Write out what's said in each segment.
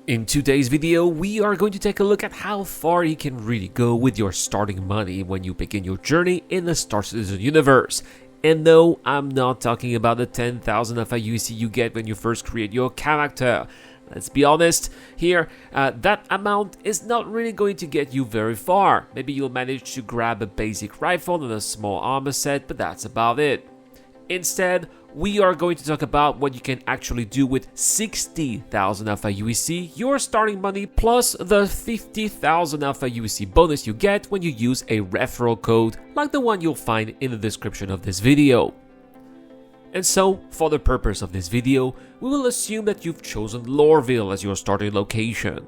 In today's video, we are going to take a look at how far you can really go with your starting money when you begin your journey in the Star Citizen universe. And no, I'm not talking about the 10,000 aUEC you get when you first create your character. Let's be honest, here, that amount is not really going to get you very far. Maybe you'll manage to grab a basic rifle and a small armor set, but that's about it. Instead, we are going to talk about what you can actually do with 60,000 aUEC, your starting money, plus the 50,000 aUEC bonus you get when you use a referral code like the one you'll find in the description of this video. And so, for the purpose of this video, we will assume that you've chosen Lorville as your starting location.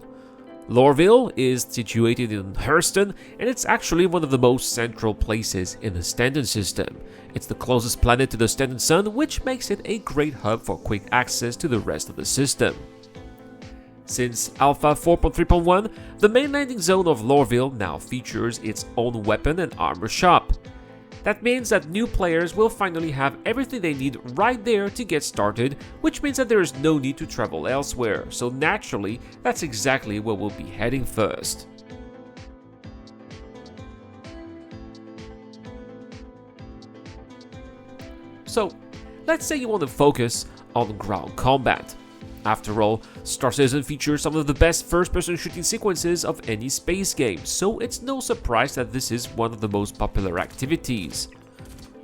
Lorville is situated in Hurston, and it's actually one of the most central places in the Stanton system. It's the closest planet to the Stanton Sun, which makes it a great hub for quick access to the rest of the system. Since Alpha 4.3.1, the main landing zone of Lorville now features its own weapon and armor shop. That means that new players will finally have everything they need right there to get started, which means that there is no need to travel elsewhere, so naturally, that's exactly where we'll be heading first. So, let's say you want to focus on ground combat. After all, Star Citizen features some of the best first-person shooting sequences of any space game, so it's no surprise that this is one of the most popular activities.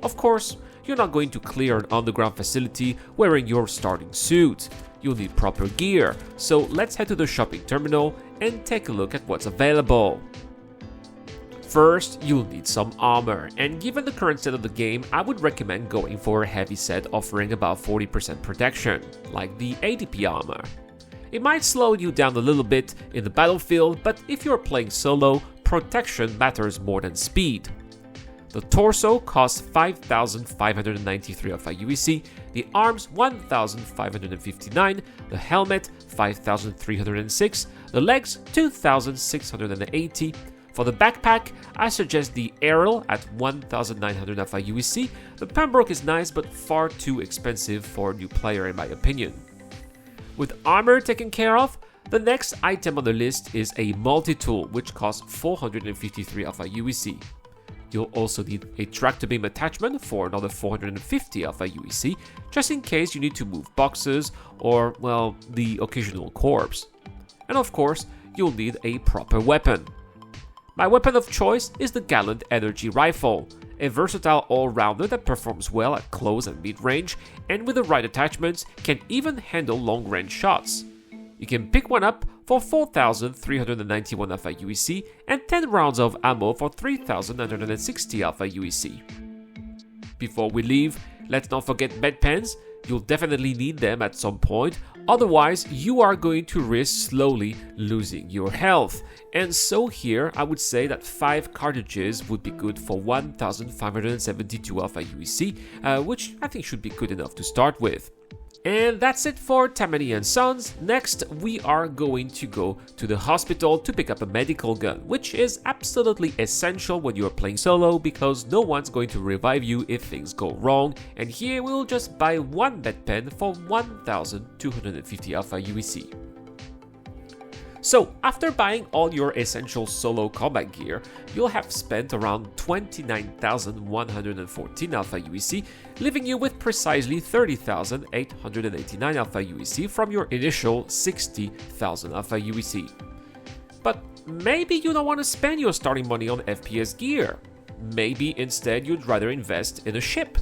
Of course, you're not going to clear an underground facility wearing your starting suit. You'll need proper gear, so let's head to the shopping terminal and take a look at what's available. First, you'll need some armor, and given the current state of the game, I would recommend going for a heavy set offering about 40% protection, like the ADP armor. It might slow you down a little bit in the battlefield, but if you're playing solo, protection matters more than speed. The torso costs 5,593 aUEC, the arms 1,559, the helmet 5,306, the legs 2,680. For the backpack, I suggest the Aerial at 1,900 aUEC. The Pembroke is nice but far too expensive for a new player in my opinion. With armor taken care of, the next item on the list is a multi-tool which costs 453 aUEC. You'll also need a tractor beam attachment for another 450 aUEC, just in case you need to move boxes or, well, the occasional corpse. And of course, you'll need a proper weapon. My weapon of choice is the Gallant Energy Rifle, a versatile all-rounder that performs well at close and mid-range, and with the right attachments can even handle long-range shots. You can pick one up for 4,391 aUEC and 10 rounds of ammo for 3,960 aUEC. Before we leave, let's not forget medpens. You'll definitely need them at some point, otherwise you are going to risk slowly losing your health. And so here I would say that 5 cartridges would be good for 1,572 aUEC, which I think should be good enough to start with. And that's it for Tammany & Sons. Next, we are going to go to the hospital to pick up a medical gun, which is absolutely essential when you're playing solo because no one's going to revive you if things go wrong. And here we'll just buy one med pen for 1,250 aUEC. So, after buying all your essential solo combat gear, you'll have spent around 29,114 aUEC, leaving you with precisely 30,889 aUEC from your initial 60,000 aUEC. But maybe you don't want to spend your starting money on FPS gear. Maybe instead you'd rather invest in a ship.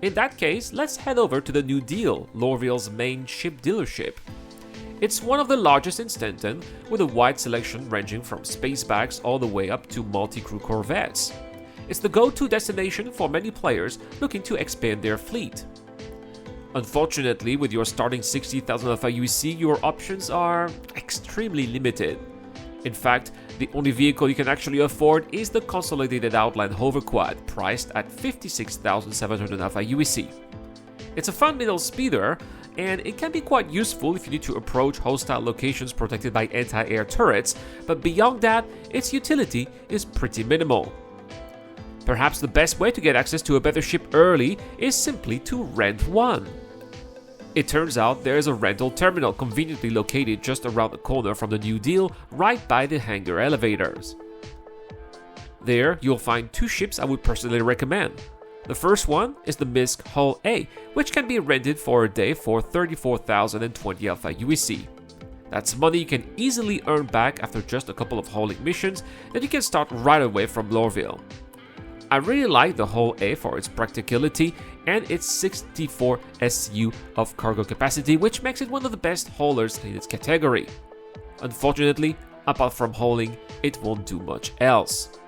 In that case, let's head over to the New Deal, Lorville's main ship dealership. It's one of the largest in Stanton, with a wide selection ranging from spacebags all the way up to multi-crew corvettes. It's the go-to destination for many players looking to expand their fleet. Unfortunately, with your starting 60,000 aUEC, your options are extremely limited. In fact, the only vehicle you can actually afford is the Consolidated Outland Hoverquad, priced at 56,700 aUEC. It's a fun little speeder, and it can be quite useful if you need to approach hostile locations protected by anti-air turrets, but beyond that, its utility is pretty minimal. Perhaps the best way to get access to a better ship early is simply to rent one. It turns out there is a rental terminal conveniently located just around the corner from the new deal, right by the hangar elevators. There, you'll find 2 ships I would personally recommend. The first one is the MISC Hull A, which can be rented for a day for 34,020 Alpha UEC. That's money you can easily earn back after just a couple of hauling missions that you can start right away from Lorville. I really like the Hull A for its practicality and its 64 SU of cargo capacity, which makes it one of the best haulers in its category. Unfortunately, apart from hauling, it won't do much else.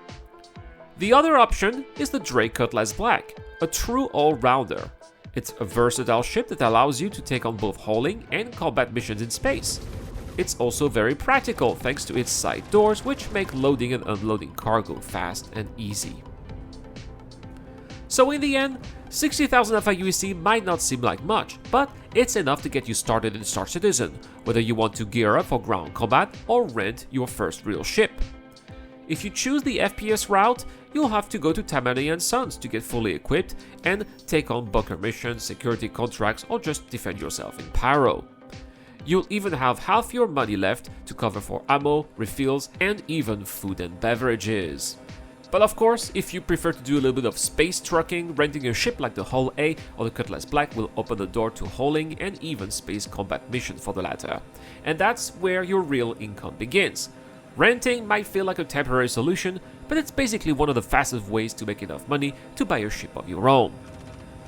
The other option is the Drake Cutlass Black, a true all-rounder. It's a versatile ship that allows you to take on both hauling and combat missions in space. It's also very practical thanks to its side doors, which make loading and unloading cargo fast and easy. So in the end, 60,000 Alpha UEC might not seem like much, but it's enough to get you started in Star Citizen, whether you want to gear up for ground combat or rent your first real ship. If you choose the FPS route, you'll have to go to Tammany & Sons to get fully equipped and take on bunker missions, security contracts, or just defend yourself in Pyro. You'll even have half your money left to cover for ammo, refills, and even food and beverages. But of course, if you prefer to do a little bit of space trucking, renting a ship like the Hull A or the Cutlass Black will open the door to hauling and even space combat missions for the latter. And that's where your real income begins. Renting might feel like a temporary solution, but it's basically one of the fastest ways to make enough money to buy a ship of your own.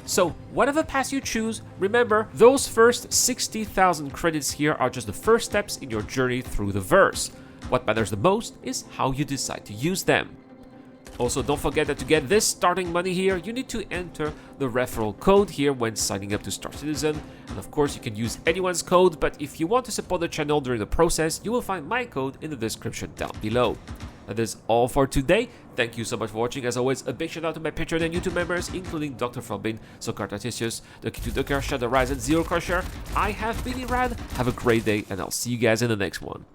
So, whatever path you choose, remember, those first 60,000 credits here are just the first steps in your journey through the verse. What matters the most is how you decide to use them. Also, don't forget that to get this starting money here, you need to enter the referral code here when signing up to Star Citizen. And of course, you can use anyone's code, but if you want to support the channel during the process, you will find my code in the description down below. That is all for today. Thank you so much for watching. As always, a big shout out to my Patreon and YouTube members, including Dr. Forbin, Socartatisius, The Key to Ducker, Shadow Rise, and Zero Crusher. I have been Irad. Have a great day, and I'll see you guys in the next one.